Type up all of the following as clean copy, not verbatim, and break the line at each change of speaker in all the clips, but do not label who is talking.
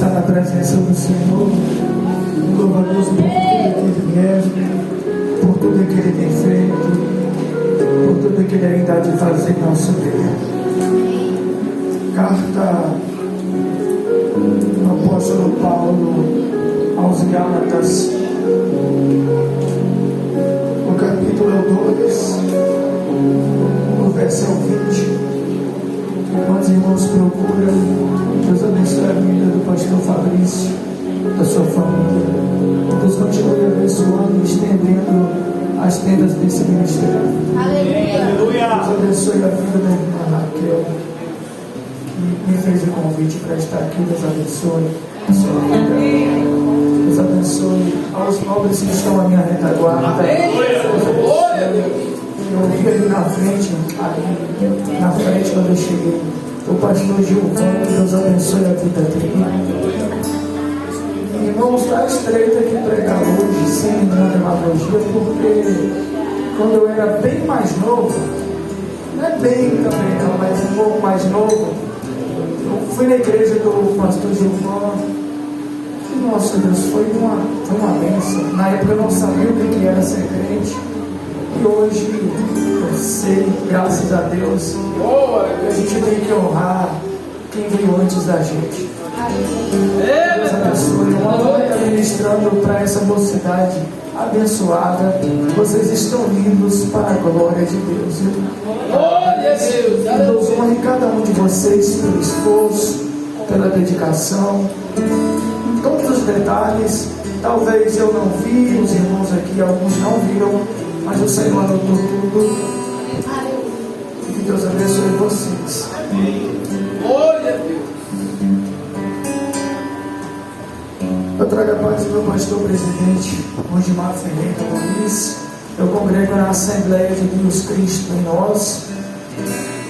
está na presença do Senhor. Louva a Deus por tudo que Ele é, por tudo que Ele tem feito, por tudo que Ele ainda há de fazer em nosso meio. Carta do apóstolo Paulo aos Gálatas, o capítulo 2, o versículo 20. Quantos irmãos procuram? Deus abençoe a vida do pastor Fabrício, da sua família. Deus continue abençoando e estendendo as tendas desse ministério. Aleluia! Deus abençoe a vida da irmã Raquel, que me fez o convite para estar aqui. Deus abençoe a sua vida. Deus abençoe aos nobres que estão à minha retaguarda. Eu vi ali na frente, quando eu cheguei, o pastor Gilvão. Deus abençoe a vida dele. Irmãos, está estreito aqui pregar hoje, sem nenhuma demagogia, porque quando eu era bem mais novo, não é bem também não, mas um pouco mais novo, eu fui na igreja do pastor Gilvão. Nossa Deus, foi uma bênção. Na época eu não sabia o que era ser crente. E hoje eu sei, graças a Deus, que a gente tem que honrar quem veio antes da gente. Deus abençoe. Eu estou ministrando para essa mocidade abençoada. Vocês estão lindos para a glória de Deus. Deus honre cada um de vocês pelo esforço, pela dedicação, em todos os detalhes. Talvez eu não vi, os irmãos aqui, alguns não viram, mas o Senhor anotou tudo. E que Deus abençoe vocês. Glória a Deus. Eu trago a paz do meu pastor presidente, Rudimar Ferreira Muniz. Eu congrego na Assembleia de Deus Cristo em nós,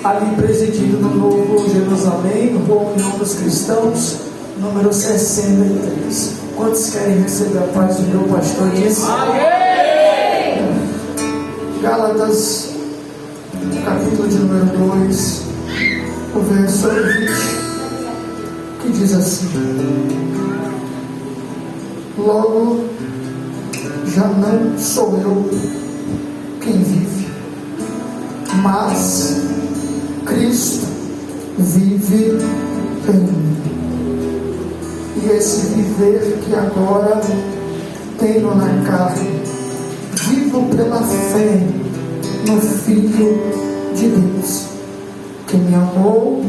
ali presidido no Novo Jerusalém, no Rua União dos Cristãos, número 63. Quantos querem receber a paz do meu pastor? Gálatas, capítulo de número 2, o verso 20, que diz assim: logo já não sou eu quem vive, mas Cristo vive em mim. E esse viver que agora tenho na carne, vivo pela fé no Filho de Deus, que me amou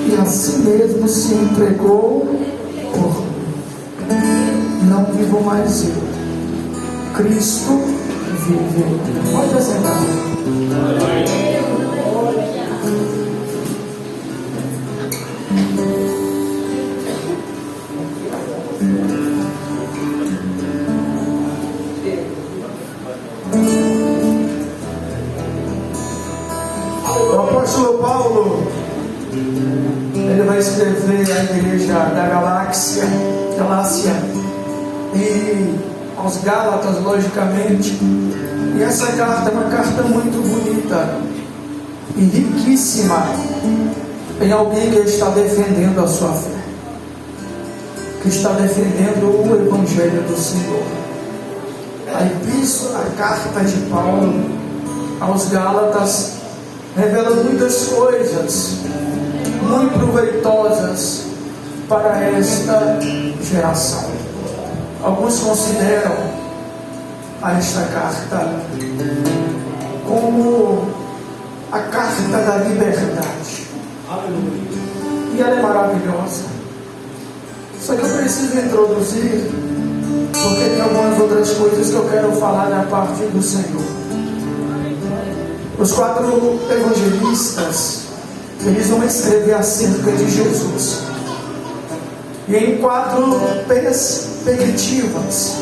e a si mesmo se entregou por mim. Não vivo mais eu, Cristo vive em mim. Pode assentar. O apóstolo Paulo, ele vai escrever à igreja da Galácia e aos Gálatas, logicamente. E essa carta é uma carta muito bonita e riquíssima em alguém que está defendendo a sua fé, que está defendendo o Evangelho do Senhor. A carta de Paulo aos Gálatas revela muitas coisas muito proveitosas para esta geração. Alguns consideram esta carta como a carta da liberdade. E ela é maravilhosa. Só que eu preciso introduzir, porque tem algumas outras coisas que eu quero falar da parte do Senhor. Os 4 evangelistas, eles vão escrever acerca de Jesus, e em 4 perspectivas,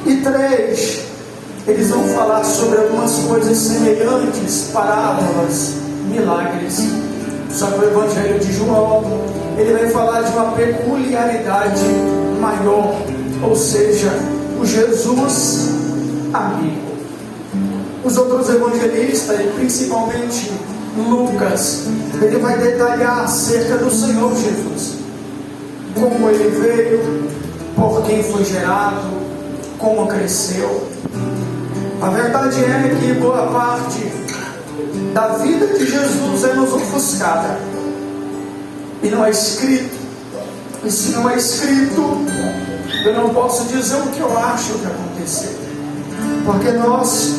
e 3 eles vão falar sobre algumas coisas semelhantes, parábolas, milagres. Só que o Evangelho de João, ele vai falar de uma peculiaridade maior, ou seja, o Jesus amigo. Os outros evangelistas, e principalmente Lucas, ele vai detalhar acerca do Senhor Jesus. como ele veio, por quem foi gerado, como cresceu. A verdade é que boa parte da vida de Jesus é nos ofuscada. E não é escrito. E se não é escrito, eu não posso dizer o que eu acho que aconteceu. Porque nós,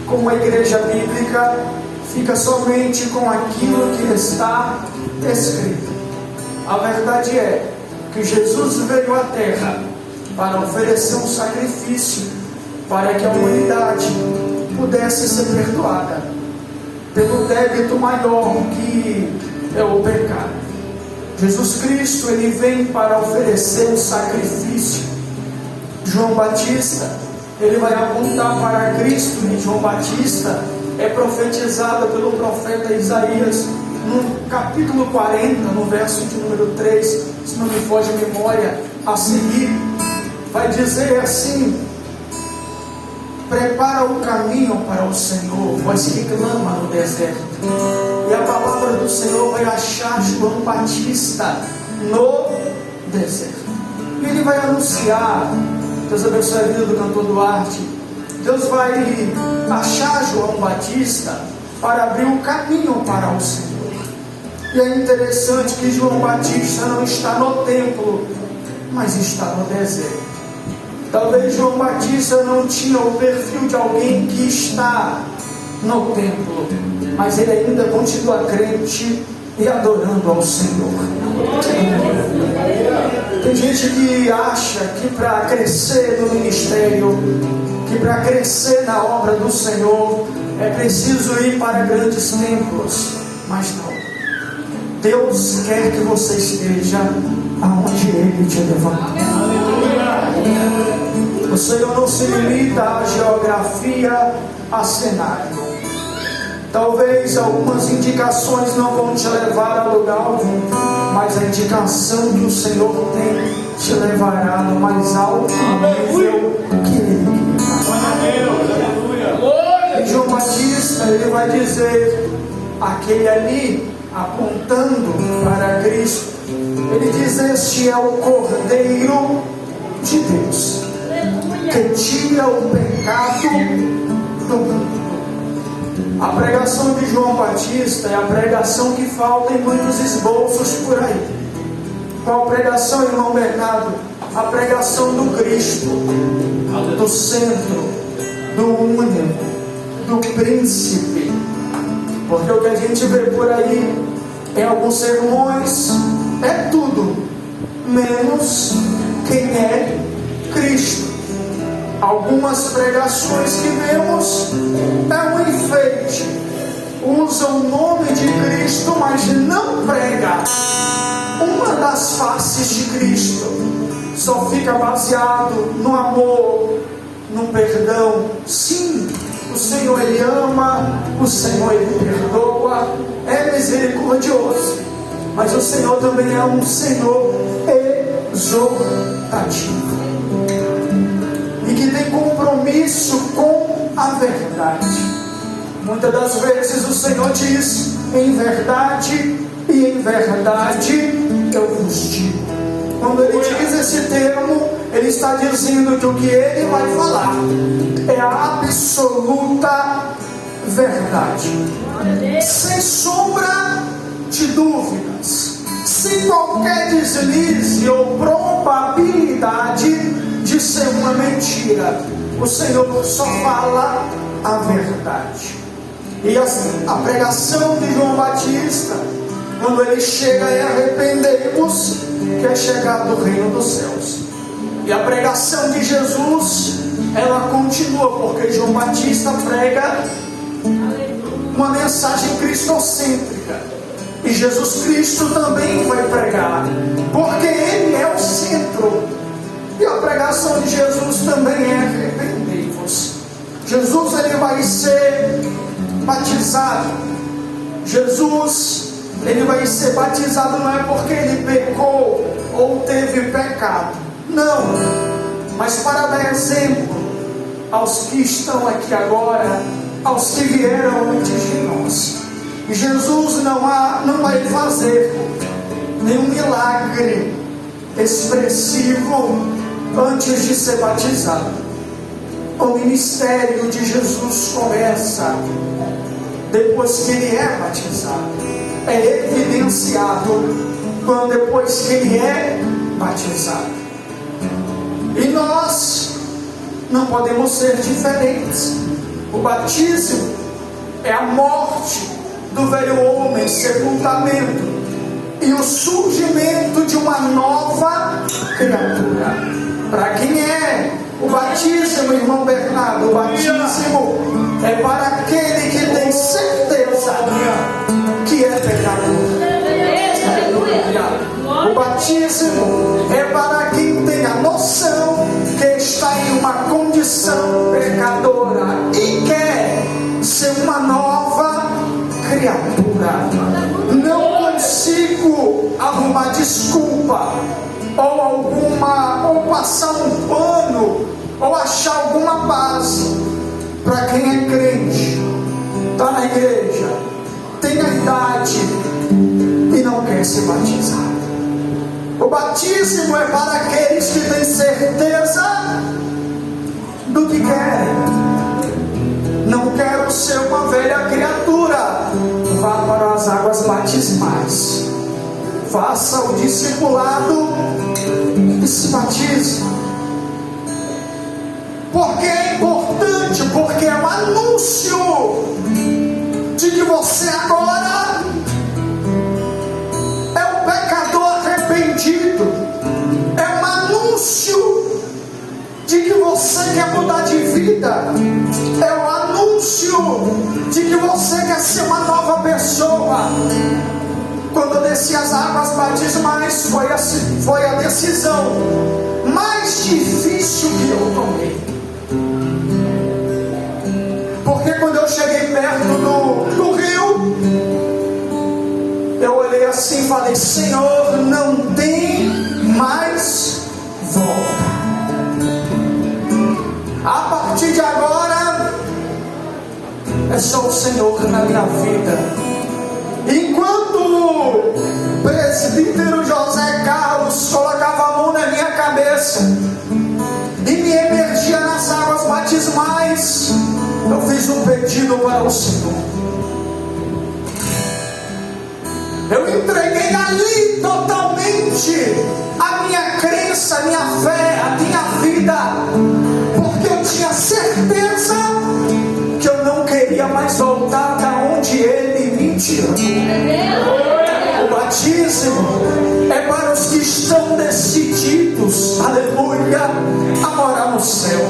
como a igreja bíblica, fica somente com aquilo que está escrito. A verdade é que Jesus veio à terra para oferecer um sacrifício para que a humanidade pudesse ser perdoada pelo débito maior que é o pecado. Jesus Cristo, ele vem para oferecer um sacrifício. João Batista, ele vai apontar para Cristo, e João Batista é profetizado pelo profeta Isaías no capítulo 40, no verso de número 3, se não me foge a memória, a seguir, vai dizer assim: prepara o caminho para o Senhor, voz que clama no deserto. E a palavra do Senhor vai achar João Batista no deserto. E ele vai anunciar, Deus abençoe a vida do cantor Duarte, Deus vai achar João Batista para abrir o caminho para o Senhor. E é interessante que João Batista não está no templo, mas está no deserto. Talvez João Batista não tinha o perfil de alguém que está no templo, mas ele ainda continua crente e adorando ao Senhor. Tem gente que acha que para crescer no ministério, que para crescer na obra do Senhor, é preciso ir para grandes templos, mas não. Deus quer que você esteja aonde Ele te levantou. O Senhor não se limita à geografia, a cenário. Talvez algumas indicações não vão te levar a lugar algum, mas a indicação que o Senhor tem te levará no mais alto nível que Ele quer. E João Batista, ele vai dizer, aquele ali apontando para Cristo, ele diz: este é o Cordeiro de Deus, que tira o pecado do mundo. A pregação de João Batista é a pregação que falta em muitos esboços por aí. Qual pregação, irmão Bernardo? A pregação do Cristo, do centro, do único, do príncipe. Porque o que a gente vê por aí, em alguns sermões, é tudo menos quem é Cristo. Algumas pregações que vemos é um enfeite, usa o nome de Cristo, mas não prega uma das faces de Cristo. Só fica baseado no amor, no perdão. Sim, o Senhor Ele ama, o Senhor Ele perdoa, é misericordioso, mas o Senhor também é um Senhor exortativo e que tem compromisso com a verdade. Muitas das vezes o Senhor diz: em verdade e em verdade eu vos digo. Quando Ele diz esse termo, Ele está dizendo que o que Ele vai falar é a absoluta verdade, sem sombra de dúvidas, sem qualquer deslize ou probabilidade de ser uma mentira. O Senhor só fala a verdade. E a pregação de João Batista, quando ele chega, é: arrependei-vos, que é chegado o reino dos céus. E a pregação de Jesus, ela continua, porque João Batista prega uma mensagem cristocêntrica, e Jesus Cristo também vai pregar, porque Ele é o centro. E a pregação de Jesus também é: arrependei-vos. Jesus, ele vai ser batizado. Jesus, ele vai ser batizado não é porque ele pecou ou teve pecado, não, mas para dar exemplo aos que estão aqui agora, aos que vieram antes de nós. Jesus não vai fazer nenhum milagre expressivo antes de ser batizado. O ministério de Jesus começa depois que ele é batizado. É evidenciado depois que ele é batizado. E nós não podemos ser diferentes. O batismo é a morte do velho homem, sepultamento, e o surgimento de uma nova criatura. Para quem é o batismo, irmão Bernardo? O batismo é para aquele que tem certeza que é pecador. O batismo é para quem tem a noção que está em uma condição pecadora e quer ser uma nova criatura. Não consigo arrumar desculpa ou passar um pano ou achar alguma base para quem é crente, está na igreja, tem a idade e não quer ser batizado. O batismo é para aqueles que têm certeza do que querem. Não quero ser uma velha criatura. Vá para as águas batismais, faça o discipulado e se batize. Porque é importante, porque é um anúncio de que você agora é um pecador arrependido. É um anúncio de que você quer mudar de vida. É um anúncio de que você quer ser uma nova pessoa. Quando eu desci as águas batismais, foi a decisão mais difícil que eu tomei. Porque quando eu cheguei perto do rio, eu olhei assim e falei: Senhor, não tem mais volta. A partir de agora é só o Senhor na minha vida. Enquanto o presbítero José Carlos colocava a mão na minha cabeça e me emergia nas águas batismais, eu fiz um pedido para o Senhor. Eu entreguei ali totalmente a minha crença, a minha fé, a minha vida, porque eu tinha certeza que eu não queria mais voltar da onde Ele me tirou. O batismo é para os que estão decididos, aleluia, a morar no céu.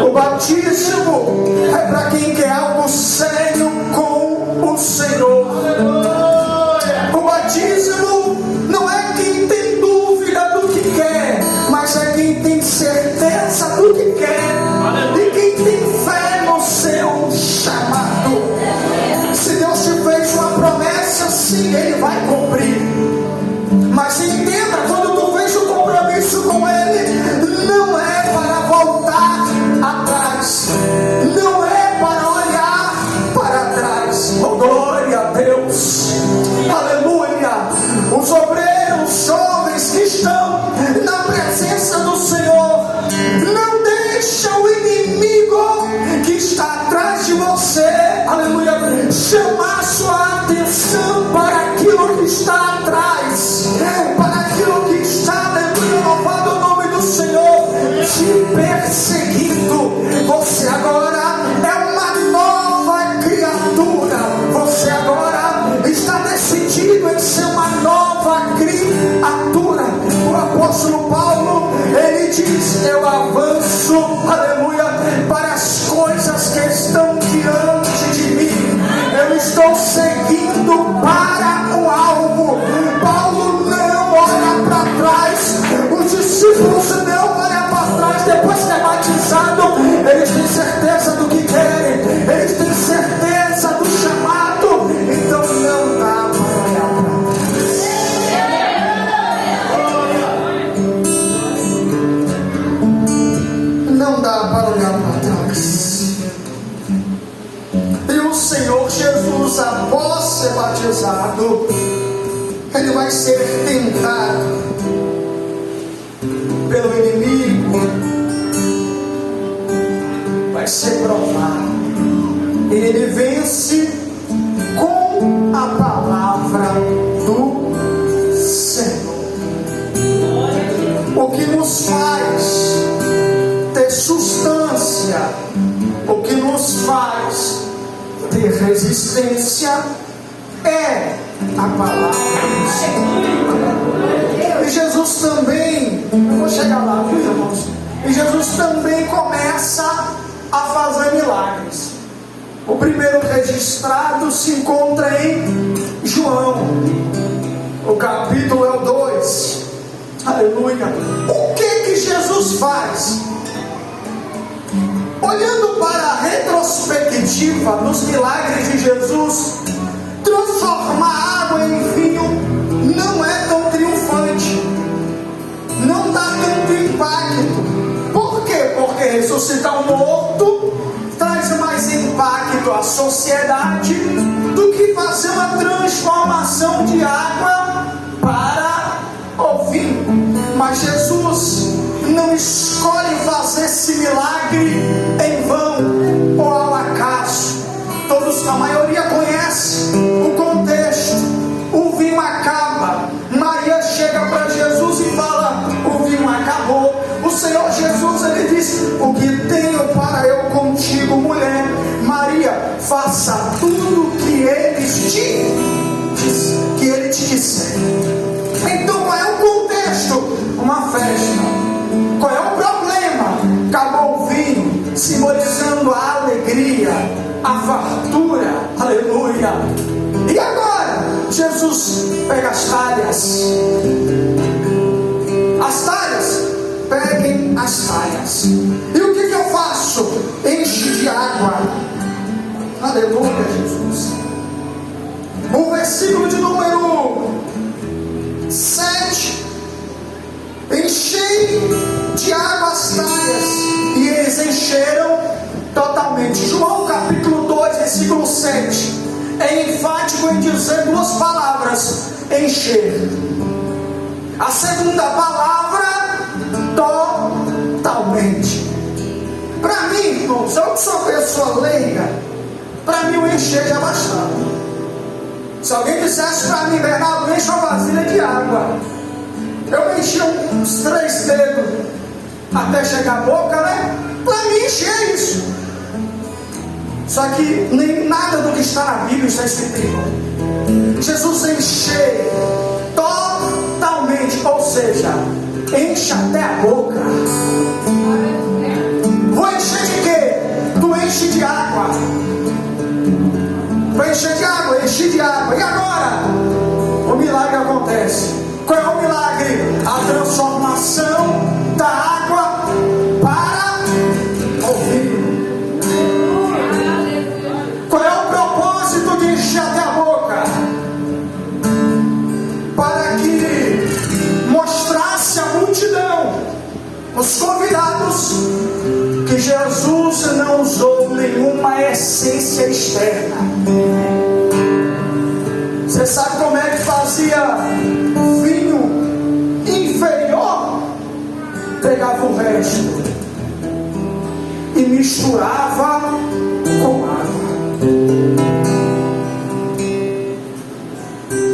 O batismo é para quem quer algo sério com o Senhor. O batismo não é quem tem dúvida do que quer, mas é quem tem certeza do que quer e quem tem fé no seu chamado. Se Deus te fez uma promessa, sim, Ele vai cumprir. Mas entenda, quando tu fez um compromisso com Ele, não é para voltar atrás, não é para olhar para trás. Oh, glória a Deus, aleluia. Os obreiros, jovens que estão na presença do Senhor, não deixa o inimigo que está atrás de você, aleluia, chamar sua atenção para aquilo que está atrás, para aquilo que está, aleluia, louvado o nome do Senhor, te perseguindo. Você agora é uma nova criatura. Você agora está decidido em ser uma nova criatura. O apóstolo Paulo, ele diz: eu avanço, aleluia, para as coisas que estão diante de mim. Eu estou seguindo para o alvo. Paulo não olha para trás. Os discípulos não olham para trás. Depois que é batizado, eles têm certeza do que querem, eles têm certeza do chamado. Então não dá para olhar para trás. Não dá para olhar para trás. E o Senhor Jesus, após ser batizado, Ele vai ser tentado O que nos faz ter substância, o que nos faz ter resistência é a palavra do Senhor. E Jesus também, eu vou chegar lá, viu, irmãos? E Jesus também começa a fazer milagres. O primeiro registrado se encontra em João, o capítulo é o 2. Aleluia. O que Jesus faz? Olhando para a retrospectiva nos milagres de Jesus, transformar água em vinho não é tão triunfante, não dá tanto impacto. Por quê? Porque ressuscitar um morto traz mais impacto à sociedade do que fazer uma transformação de água para o vinho. Mas Jesus não escolhe fazer esse milagre em vão ou ao acaso. A maioria conhece o contexto. O vinho acaba. Maria chega para Jesus e fala: o vinho acabou. O Senhor Jesus, ele diz: o que tenho para eu contigo, mulher? Maria, faça tudo o que ele te disser. Então qual é o contexto? Uma festa. Qual é o problema? Acabou o vinho, simbolizando a alegria, a fartura. Aleluia. E agora Jesus pega as talhas. As talhas, peguem as talhas. E o que eu faço? Enche de água. Aleluia, Jesus. O versículo de número 7: enchei de água as talhas, e eles encheram totalmente. João capítulo 2, versículo 7 é enfático em dizer duas palavras: encher. A segunda palavra, totalmente. Para mim, irmãos, eu que sou pessoa leiga, para mim o encher já bastava. Se alguém dissesse para mim: Bernardo, enche uma vasilha de água, eu enchia uns 3 dedos até chegar a boca, né? Para mim encher é isso. Só que nem nada do que está na Bíblia está escrito, irmão. Jesus encheu totalmente, ou seja, enche até a boca. Vou encher de quê? Tu enche de água. Vou encher de água, enchi de água. E agora? O milagre acontece. Qual é o milagre? A transformação da água para o vinho. Qual é o propósito de encher até a boca? Para que mostrasse à multidão, os convidados, que Jesus não usou nenhuma essência externa. Você sabe como é que fazia vinho inferior? Pegava o resto e misturava com água.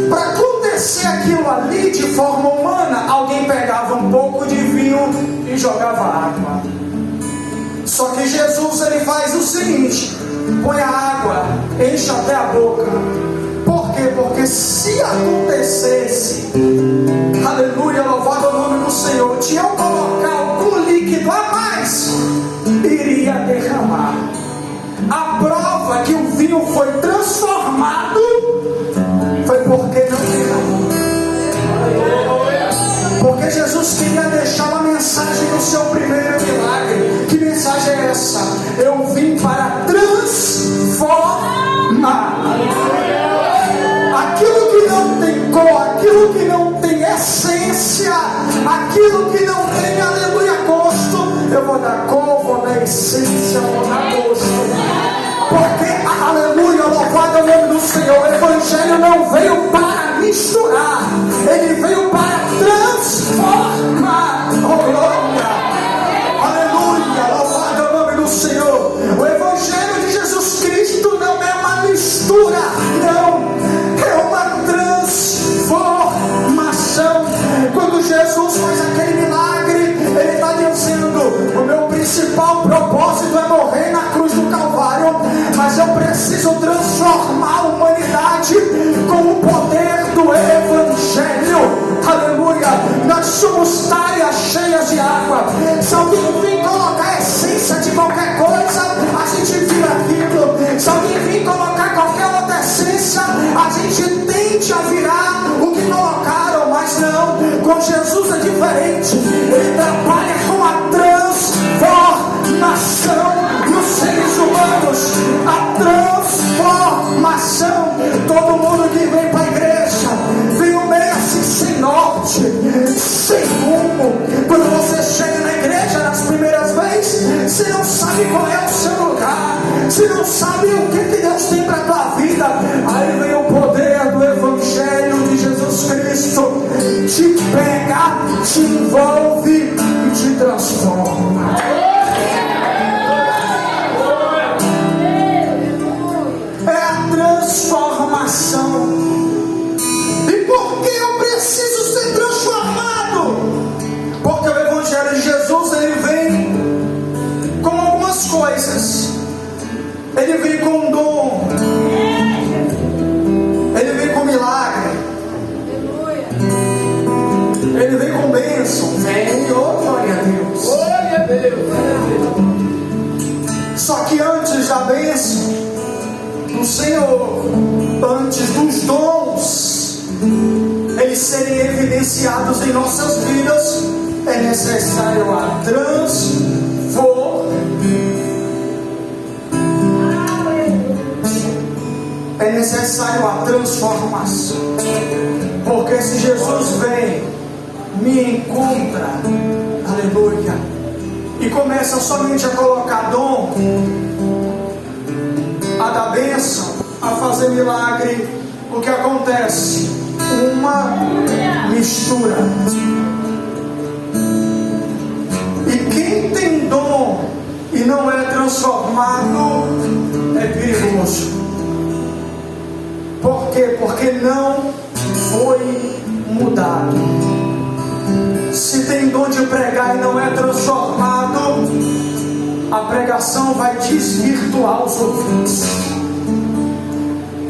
Para acontecer aquilo ali de forma humana, alguém pegava um pouco de vinho e jogava água. Só que Jesus, ele faz o seguinte: põe a água, enche até a boca. Por quê? Porque se acontecesse, aleluia, louvado o nome do Senhor, de eu colocar algum líquido a mais, iria derramar. A prova que o vinho foi transformado foi porque não derramou. Porque Jesus queria deixar uma mensagem no seu primeiro milagre. Que mensagem é essa? Eu vim para transformar. Aquilo que não tem cor, aquilo que não tem essência, aquilo que não tem, aleluia, gosto, eu vou dar cor, vou dar essência, vou dar gosto. Porque, aleluia, louvado é o nome do Senhor. O Evangelho não veio para misturar, ele veio para transformar. Oh, glória! Aleluia, louvado é o nome do Senhor. O Evangelho de Jesus Cristo não é uma mistura, não, é uma transformação. Quando Jesus faz aquele milagre com o poder do Evangelho, aleluia, nós somos talhas cheias de água. Se alguém vir colocar a essência de qualquer coisa, a gente vira aquilo. Se alguém vir colocar qualquer outra essência, a gente tende a virar o que colocaram, mas não, com Jesus é diferente. Ele trabalha com a transformação dos seres humanos, a transformação. Todo mundo que vem para a igreja vem meio assim, sem norte, sem rumo. Quando você chega na igreja nas primeiras vezes, você não sabe qual é o seu lugar, você não sabe o que Deus tem para a tua vida. Aí vem o poder do Evangelho de Jesus Cristo, te pega, te envolve e te transforma. É a transformação. E por que eu preciso ser transformado? Porque o Evangelho de Jesus, ele vem com algumas coisas. Ele vem com um dom, ele vem com milagre, ele vem com bênção. Vem, oh glória a Deus, glória a Deus. Só que antes da bênção do Senhor, antes dos dons eles serem evidenciados em nossas vidas, é necessário a transformação. É necessário a transformação. Porque se Jesus vem, me encontra, aleluia, e começa somente a colocar dom, a dar bênção, a fazer milagre, o que acontece? Uma mistura. E quem tem dom e não é transformado é perigoso. Por quê? Porque não foi mudado. Se tem dom de pregar e não é transformado, a pregação vai desvirtuar os ouvintes.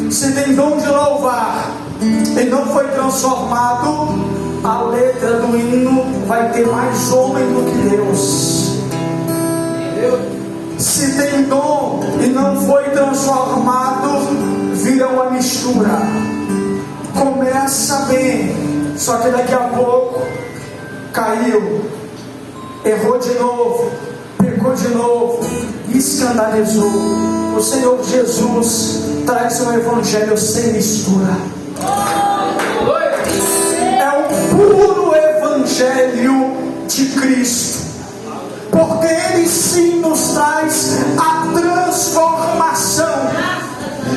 Se tem dom de louvar e não foi transformado, a letra do hino vai ter mais homem do que Deus. Se tem dom e não foi transformado, vira uma mistura. Começa bem, só que daqui a pouco caiu, errou de novo, pecou de novo, escandalizou. O Senhor Jesus traz um evangelho sem mistura. É o puro evangelho de Cristo, porque Ele sim nos traz a transformação.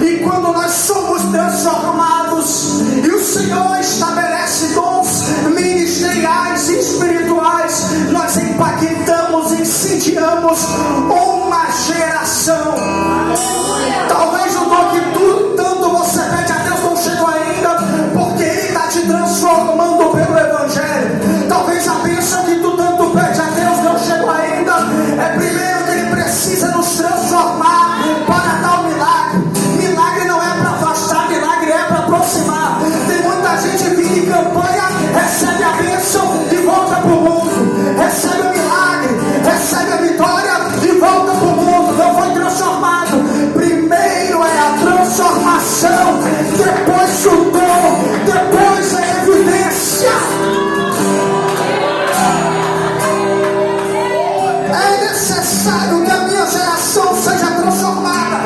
E quando nós somos transformados e o Senhor estabelece dons ministeriais e espirituais, nós impactamos, incendiamos uma geração. Talvez o dom que tanto você pede a Deus não chegou ainda, porque Ele está te transformando pelo Evangelho. Talvez a bênção que tu tanto pede a Deus não chegou ainda, é primeiro que Ele precisa nos transformar para dar o milagre. Milagre não é para afastar, milagre é para aproximar. Tem muita gente vindo em campanha, recebe a bênção e volta para o mundo, recebe o milagre, recebe a vitória e volta para o mundo. Não foi transformado. Primeiro é a transformação, depois o dom, depois a evidência. É necessário que a minha geração seja transformada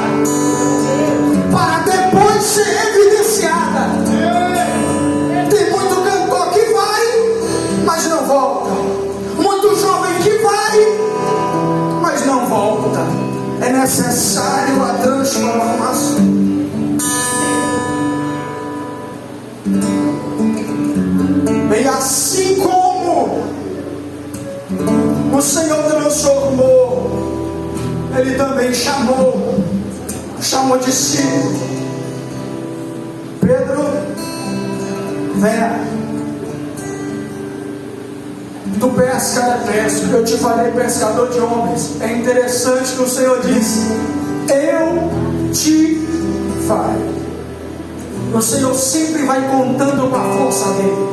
para depois ser evidenciada. Tem muito cantor que vai, mas não volta. Muito jovem que vai, mas não volta. É necessário a transformação. E assim como o Senhor transformou, Ele também chamou discípulo. Pedro, venha. Tu pesca, eu te farei pescador de homens. É interessante que o Senhor disse: eu te farei. o Senhor sempre vai contando com a força dele.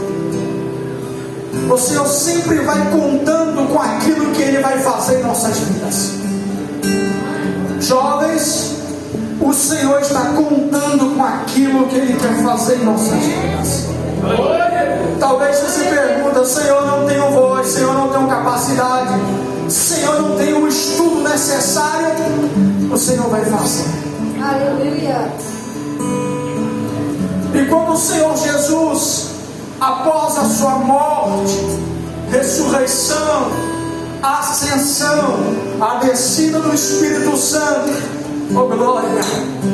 O Senhor sempre vai contando com aquilo que Ele vai fazer em nossas vidas. Jovens, o Senhor está contando com aquilo que Ele quer fazer em nossas vidas. Talvez você se pergunta: Senhor, não tenho voz, Senhor, não tenho capacidade, Senhor, não tenho o estudo necessário. O Senhor vai fazer.
Aleluia.
E quando o Senhor Jesus, após a sua morte, ressurreição, ascensão, a descida do Espírito Santo, oh glória,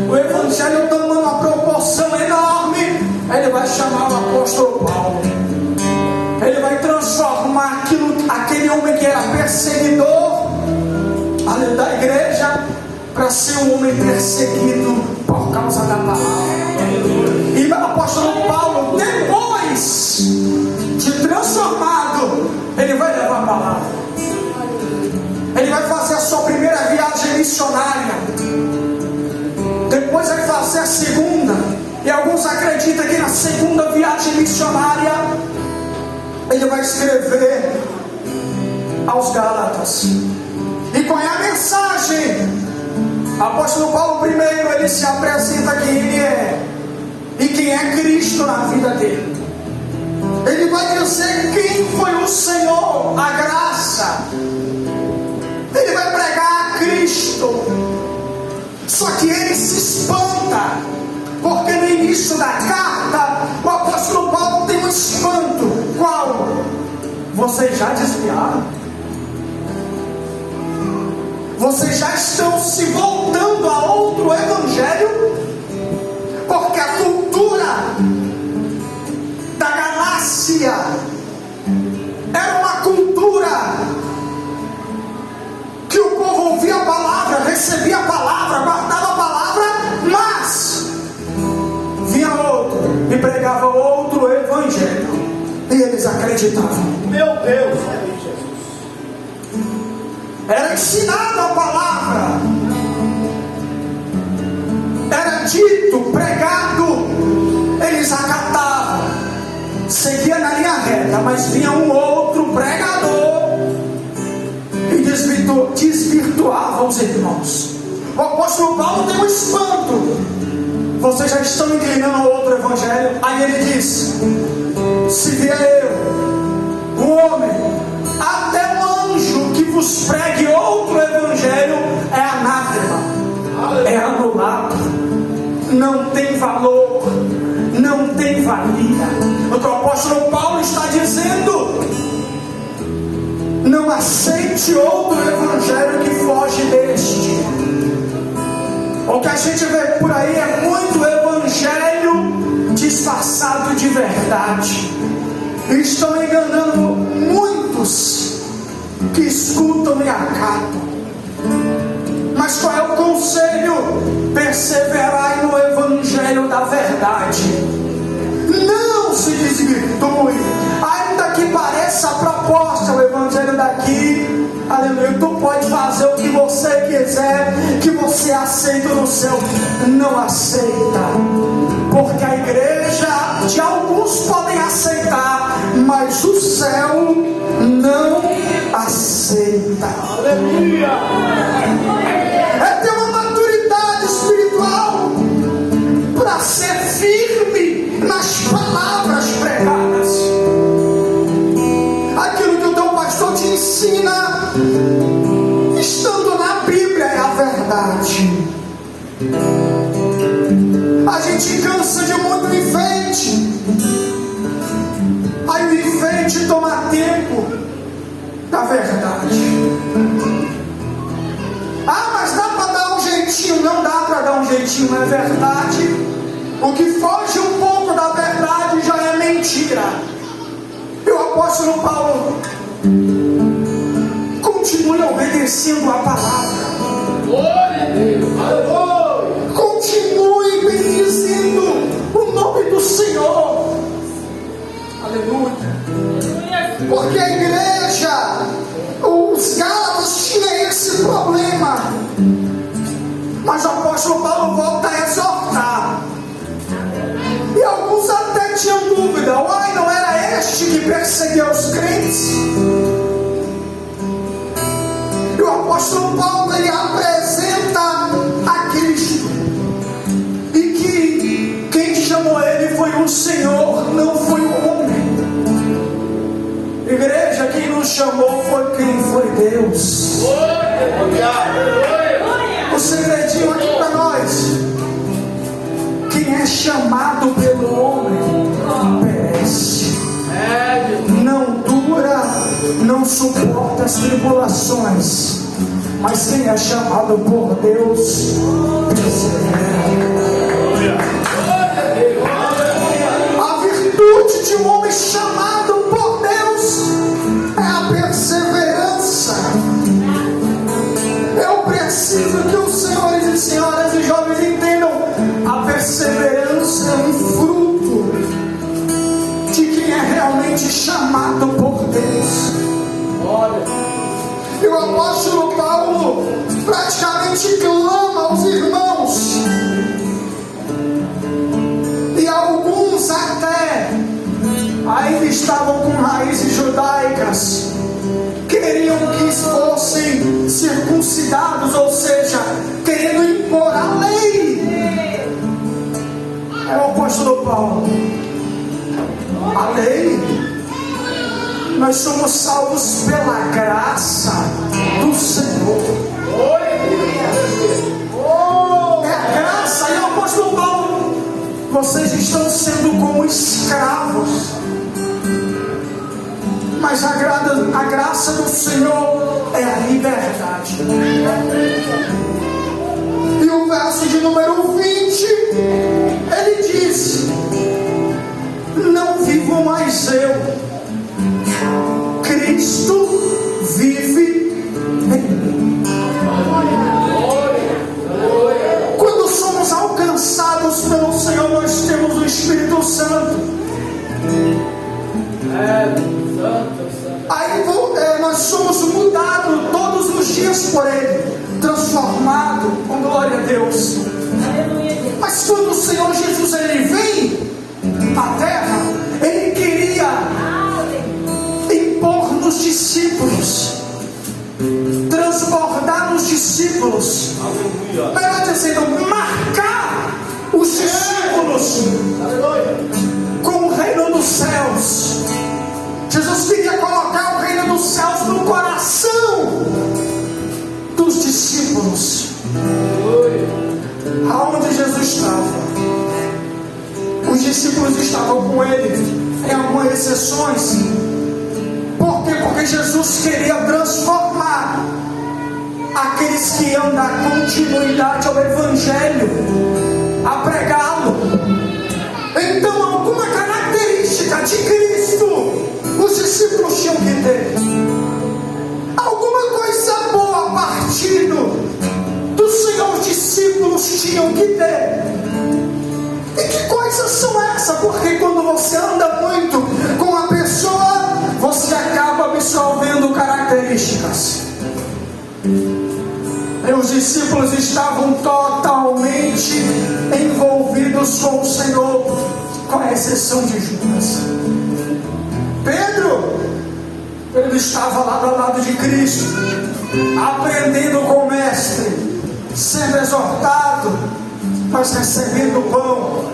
o Evangelho toma uma proporção enorme. Ele vai chamar o apóstolo Paulo, ele vai transformar aquele homem que era perseguidor da igreja, para ser um homem perseguido por causa da palavra. E o apóstolo Paulo, depois de transformado, ele vai levar a palavra. Ele vai fazer a sua primeira viagem missionária. Depois vai fazer a segunda. E alguns acreditam que na segunda viagem missionária ele vai escrever aos Gálatas. E qual é a mensagem? Apóstolo Paulo, primeiro, ele se apresenta quem ele é e quem é Cristo na vida dele. Ele vai dizer quem foi o Senhor, a graça. Ele vai pregar a Cristo. Só que ele se espanta, porque no início da carta o apóstolo Paulo tem um espanto. Qual? Vocês já desviaram? Vocês já estão se voltando a outro evangelho? Porque a cultura da Galácia era uma cultura que o povo ouvia a palavra, recebia a palavra, guardava a palavra, mas vinha outro e pregava outro evangelho, e eles acreditavam.
Meu Deus!
Era ensinado a palavra, era dito, pregado, eles acatavam, seguia na linha reta, mas vinha um outro pregador e desvirtuava os irmãos. O apóstolo Paulo tem um espanto: vocês já estão inclinando ao outro evangelho. Aí ele diz: se vier eu, um homem, até um anjo que vos pregue outro evangelho, é anátema, é anulado, não tem valor, não tem valia. O que o apóstolo Paulo está dizendo: não aceite outro evangelho que foge deste. O que a gente vê por aí é muito evangelho disfarçado de verdade. Estão enganando muitos que escutam e acatam. Mas qual é o conselho? Perseverai no evangelho da verdade. Não se desvirtue, ainda que pareça a proposta, o evangelho daqui, aleluia, tu pode fazer o que você quiser, que você aceita no céu. Não aceita, porque a igreja de alguns podem aceitar, mas o céu não aceita.
Aleluia!
É ter uma maturidade espiritual para ser firme nas palavras pregadas. Aquilo que o teu pastor te ensina, estando na Bíblia, é a verdade. A gente cansa de muito enfeite. Aí o enfeite toma tempo da verdade. Ah, mas dá para dar um jeitinho? Não dá para dar um jeitinho, não é verdade. O que foge um pouco da verdade já é mentira. E o apóstolo Paulo continua obedecendo a palavra.
Glória a Deus!
Continue bendizendo o nome do Senhor. Aleluia. Porque a igreja, os Gálatas tinham esse problema. Mas o apóstolo Paulo volta a exortar. dúvida, uai, não era este que perseguia os crentes? E o apóstolo Paulo, ele apresenta a Cristo, e que quem chamou ele foi o Senhor, não foi o homem. Igreja, quem nos chamou foi quem? Foi Deus. O segredinho aqui para nós: quem é chamado pelo homem perece, não dura, não suporta as tribulações, mas quem é chamado por Deus persevera. A virtude de um homem chamado por Deus é a perseverança. Eu preciso que os senhores e senhoras e jovens entendam: a perseverança é um fruto de quem é realmente chamado por Deus. E o apóstolo Paulo praticamente clama aos irmãos, e alguns até ainda estavam com raízes judaicas, queriam que fossem circuncidados, ou seja, querendo impor a lei. É o apóstolo Paulo: a lei? Nós somos salvos pela graça do Senhor. É a graça. E o apóstolo Paulo: vocês estão sendo como escravos, mas a graça do Senhor é a liberdade. E o verso de número 20, ele diz: não vivo mais eu, Cristo vive em mim. Quando somos alcançados pelo Senhor, nós temos o Espírito Santo. Aí nós somos mudados todos os dias por Ele, transformado, com glória a Deus. Mas quando o Senhor Jesus ele vem à terra, Ele queria impor nos discípulos, transbordar nos discípulos, melhor dizendo, marcar os discípulos com o reino dos céus. Jesus queria colocar o reino dos céus no coração dos discípulos. Aonde Jesus estava, os discípulos estavam com Ele, em algumas exceções. Por quê? Porque Jesus queria transformar aqueles que iam dar continuidade ao Evangelho, a pregá-lo. Então, alguma característica de Cristo os discípulos tinham que ter. Alguma coisa boa a partir do Senhor, os discípulos tinham que ter. E que coisas são essas? Porque quando você anda muito com a pessoa, você acaba absorvendo características. E os discípulos estavam totalmente envolvidos com o Senhor, com a exceção de Judas. Pedro estava lado a lado de Cristo, aprendendo com o Mestre, sendo exortado, mas recebendo o pão,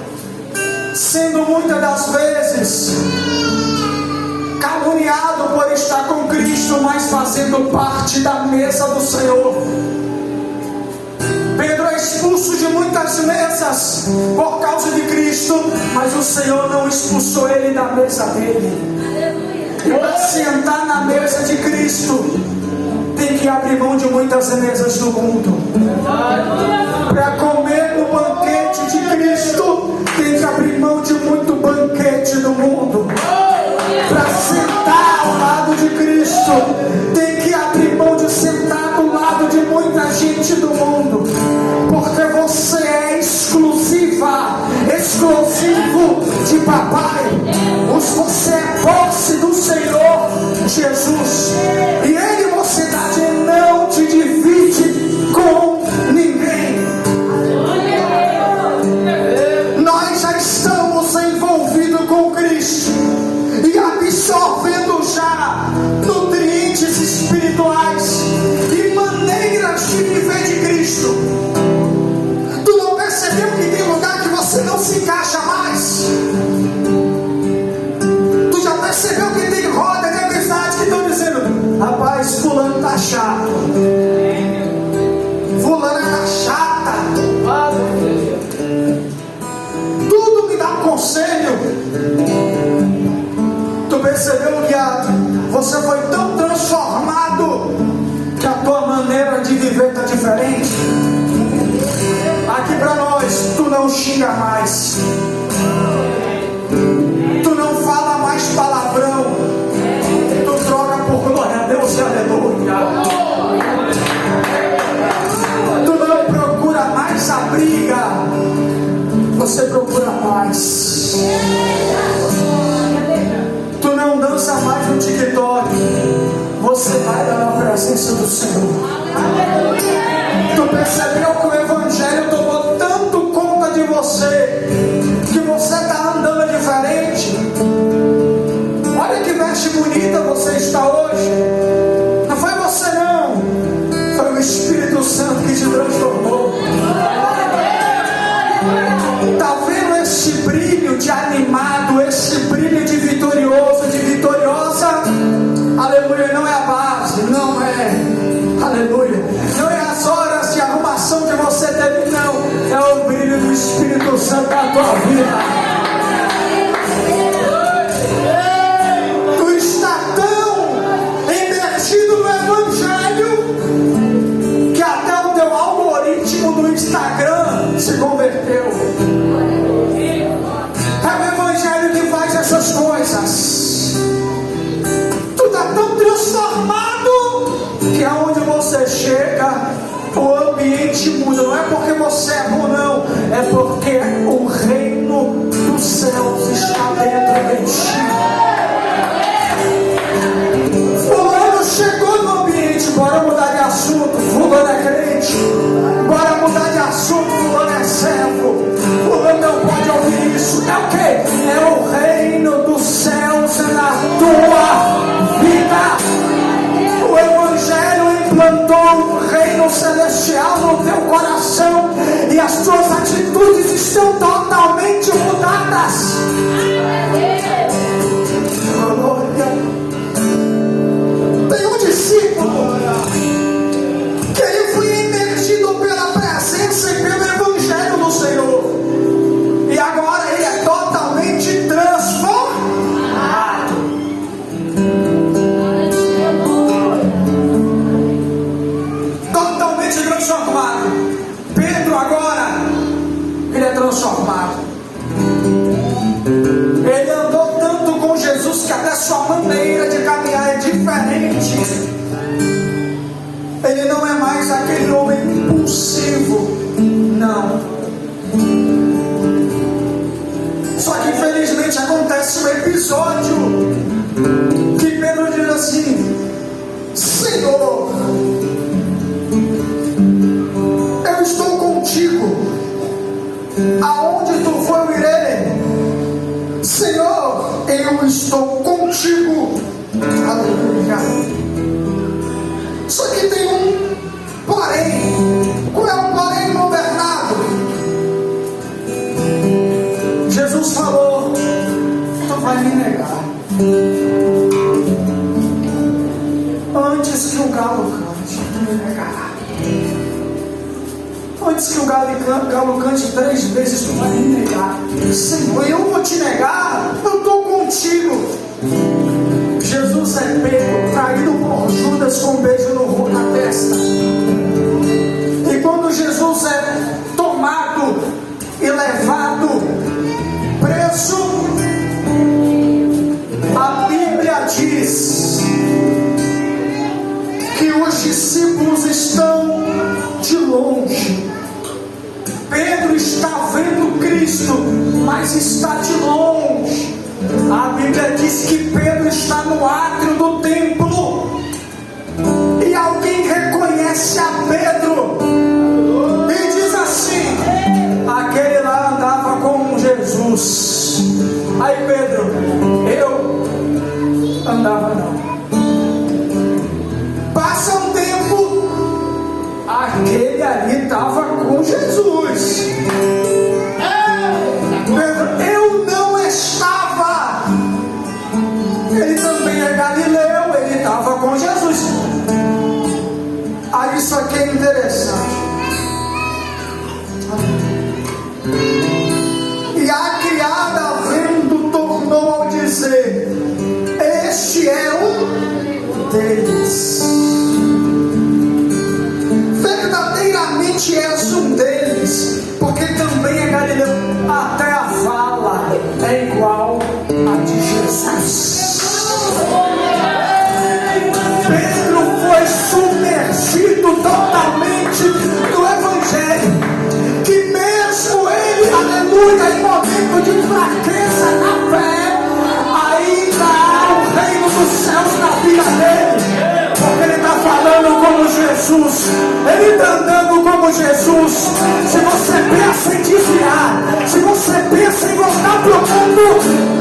sendo muitas das vezes caluniado por estar com Cristo, mas fazendo parte da mesa do Senhor. Pedro é expulso de muitas mesas por causa de Cristo, mas o Senhor não expulsou ele da mesa dele. E para sentar na mesa de Cristo, tem que abrir mão de muitas mesas do mundo. Para comer no banquete de Cristo, tem que abrir mão de muito banquete do mundo. Para sentar ao lado de Cristo, tem que abrir mão de sentar do lado de muita gente do mundo. Porque você é exclusivo de papai. Você é posse do Senhor Jesus. E Ele, mocidade, não te divide com ninguém. Nós já estamos envolvidos com Cristo. Cristo. Tu não percebeu que tem lugar que você não se encaixa mais? Tu já percebeu que tem roda de amizade que estão dizendo: rapaz, fulano tá chato, fulana tá chata, tudo me dá um conselho. Tu percebeu que você foi tão transformado que a tua maneira de viver está diferente? Aqui para nós, tu não xinga mais, tu não fala mais palavrão, tu troca por glória a Deus e aleluia. Tu não procura mais a briga, você procura paz. Tu não dança mais no TikTok, você vai na presença do Senhor. Tu percebeu que o Evangelho tomou tanto conta de você que você está andando diferente? Olha que veste bonita você está hoje. Não foi você não, foi o Espírito Santo que te transformou. Está vendo esse brilho de animado, esse brilho de vitorioso, de vitoriosa? Aleluia, não é a base, não é, aleluia, não é as horas de arrumação que você teve, não, é o brilho do Espírito Santo na tua vida. Tu está tão imergido no Evangelho que até o teu algoritmo do Instagram se converteu. É o Evangelho que faz essas coisas. Tu está tão transformado que aonde você chega, o ambiente muda. Não é porque você é bom, não, é porque o reino dos céus está dentro de ti. Fulano chegou no ambiente, bora mudar de assunto. Fulano é crente, bora mudar de assunto. Fulano é servo, fulano não pode ouvir isso. É o quê? É o reino dos céus na tua vida. O Evangelho implantou o reino celestial no teu coração e as tuas atitudes estão totalmente mudadas. Tem um discípulo que ele foi imergido pela presença e pelo Evangelho do Senhor, e agora ele é totalmente transformado. Totalmente transformado. Pedro agora, ele é transformado. Ele andou tanto com Jesus que até sua maneira de caminhar é diferente. Ele não é mais aquele homem impulsivo, não. Só que infelizmente acontece um episódio que Pedro diz assim: Senhor, eu estou contigo, aonde tu for eu irei. Senhor, eu estou contigo. Aleluia. Só que tem um porém. Qual é o porém, irmão Bernardo? Jesus falou: tu vai me negar antes que o galo cante, tu me negará. Antes que o galo cante 3 vezes, tu vai me negar. Senhor, eu vou te negar? Eu estou contigo. Jesus é pego, traído por Judas com um beijo na testa. E quando Jesus é tomado e levado preso, a Bíblia diz que os discípulos estão de longe. Pedro está vendo Cristo, mas está de longe. A Bíblia diz que Pedro está no átrio do templo e alguém reconhece a Pedro e diz assim: aquele lá andava com Jesus. Aí Pedro: eu andava não. Passa um tempo, aquele ali Isso aqui é interessante. E a criada, vendo, tornou a dizer: este é um deles. Verdadeiramente és um deles, porque também é Galileu. Até a fala é igual a de Jesus. Pedro foi submergido totalmente no Evangelho, que mesmo ele, aleluia, em momento de fraqueza na fé, ainda há o reino dos céus na vida dele, porque ele está falando como Jesus, ele está andando como Jesus. Se você pensa em desviar, se você pensa em voltar para o mundo,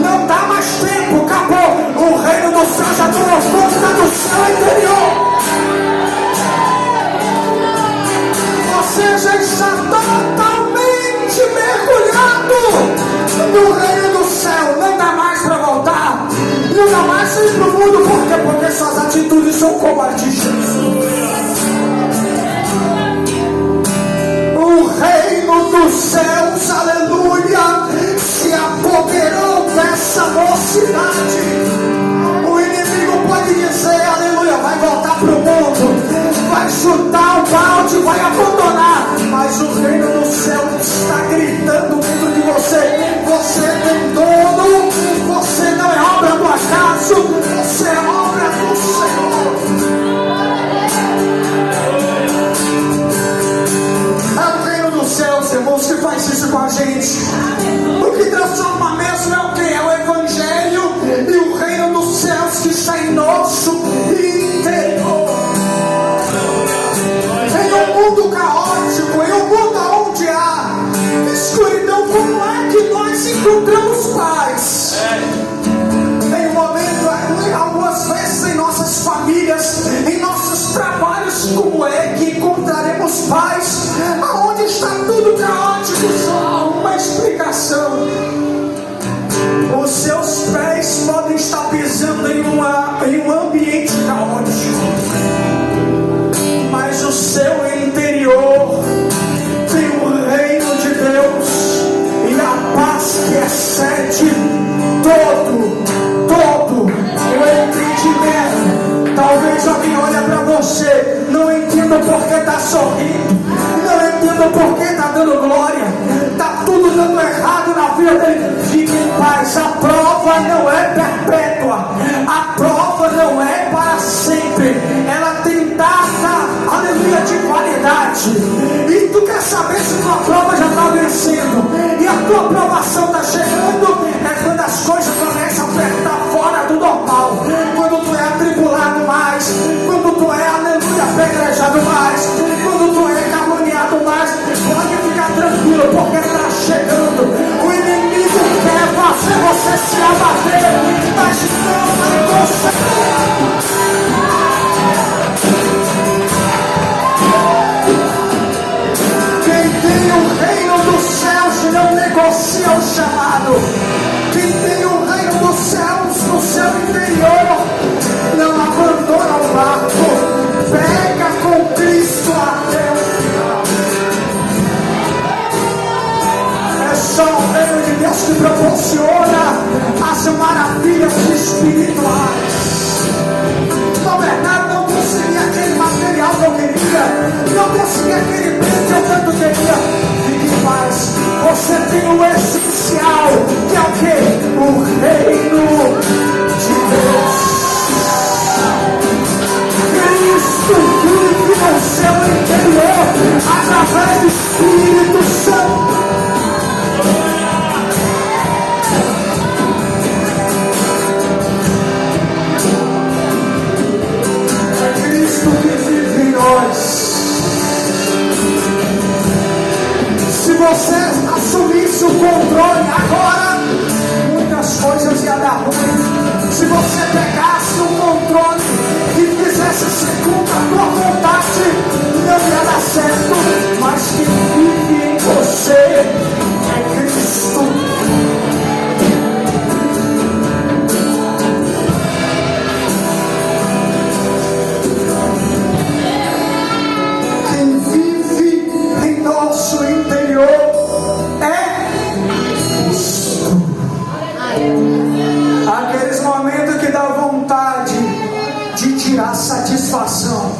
não dá mais tempo, acabou. O reino dos céus já tomou conta do céu interior. Você já está totalmente mergulhado no reino do céu. Não dá mais para voltar, não dá mais para ir para o mundo. Por quê? Porque suas atitudes são como as de Jesus. O reino dos céus, aleluia, se apoderou dessa mocidade. O inimigo pode dizer, aleluia, vai voltar para o mundo, vai chutar o balde, vai abandonar, mas o reino dos céus está gritando dentro de você: você tem dono, você não é obra do acaso, você é obra do Senhor. É o reino dos céus, irmãos, que faz isso com a gente. O que transforma mesmo é o que? É o Evangelho e o reino dos céus que está em nosso interior. Em um mundo caótico, em um mundo onde há escuridão, como é que nós encontramos paz? Em um momento, algumas vezes em nossas famílias, em nossos trabalhos, como é que encontraremos paz? Aonde está tudo caótico, só há uma explicação. Os seus pés podem estar pisando em um ambiente caótico, mas o seu interior tem o reino de Deus e a paz que excede todo o entendimento. Talvez alguém olhe para você, não entenda por que está sorrindo, não entenda por que está dando glória, está tudo dando errado na vida dele. Fique em paz, a prova não é perpétua, a prova não é para sempre, ela tem data, aleluia, de validade. E tu quer saber se tua prova já está vencendo e a tua aprovação está chegando? É quando as coisas começam a apertar fora do normal, quando tu é atribulado mais, quando tu é, aleluia, apedrejado mais, quando tu é caluniado mais. Pode ficar tranquilo, porque está chegando. O inimigo quer fazer você se abater, mas não vai conseguir. Quem tem o reino dos céus não negocia o chamado. Quem tem o reino dos céus no seu interior não abandona o barco, pega com Cristo até o final. É só o reino de Deus que proporciona as maravilhas espirituais. Na verdade, não consegui aquele material que eu queria, não consegui aquele bem que eu tanto queria. Fique em paz, você tem o essencial, que é o quê? O reino de Deus. Cristo vive no seu interior através do Espírito Santo. É Cristo que vive em nós. Se você assumisse o controle agora, muitas coisas iam dar ruim. tirar satisfação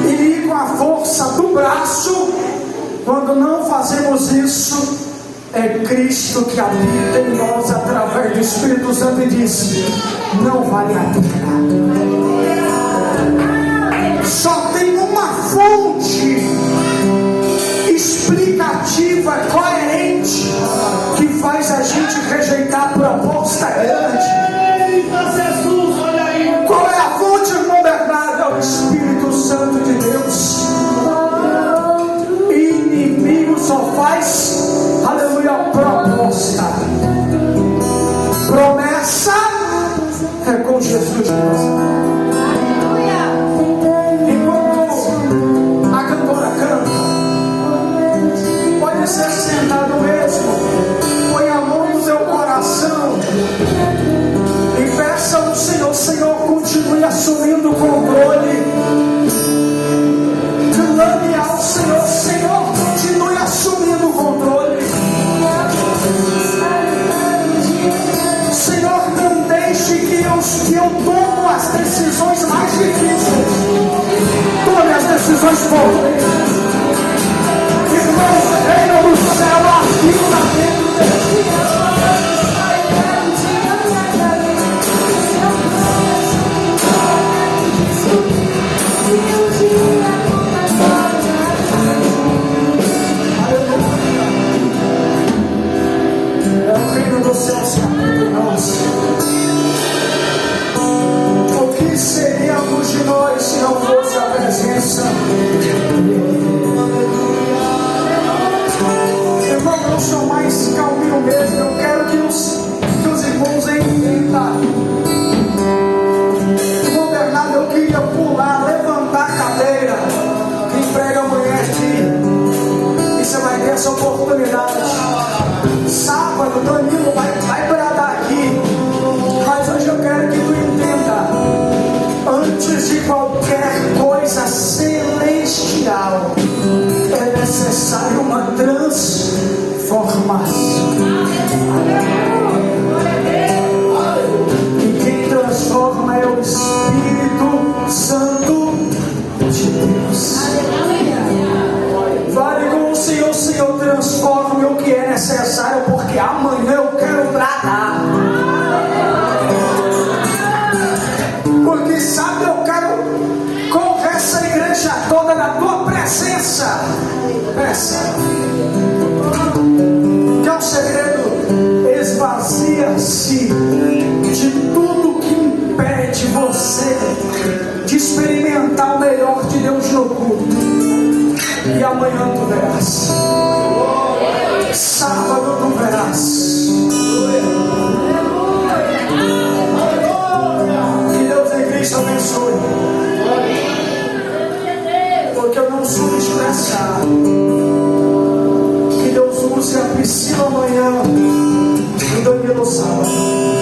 e ir com a força do braço. Quando não fazemos isso, é Cristo que habita em nós através do Espírito Santo e diz: não vale a pena. Só tem uma fonte explicativa, coerente, que faz a gente rejeitar a proposta grande.
Eita, Jesus, olha aí.
Qual é a fonte, irmão Bernardo? É o Espírito Santo de Deus. Inimigo só faz, aleluia, proposta. Promessa é com Jesus de nós. Ser sentado mesmo, põe a mão no seu coração e peça ao Senhor: Senhor, continue assumindo o controle. Clame ao Senhor: Senhor, continue assumindo o controle. Senhor, não deixe que eu tomo as decisões mais difíceis. Tome as decisões fortes. Reino do céu, aqui na terra. É o reino do céu se abrindo em nós. O que seríamos de nós se não fosse a presença eu sou mais calminho mesmo. Eu quero que os irmãos entendam. Irmão Bernardo, eu queria pular, levantar a cadeira. Quem prega amanhã aqui, e você vai ter essa oportunidade. Sábado, Danilo vai bradar aqui. Mas hoje eu quero que tu entenda: antes de qualquer coisa celestial, é necessário uma transformação. E quem transforma é o Espírito Santo de Deus. Fale com o Senhor: Senhor, transforme o que é necessário, porque amanhã eu quero bradar. Porque sabe, eu quero correr essa igreja toda na tua presença. Peça. Que é o segredo: esvazia-se de tudo que impede você de experimentar o melhor de Deus no culto. E amanhã tu verás. Sábado tu verás. Que Deus em Cristo abençoe.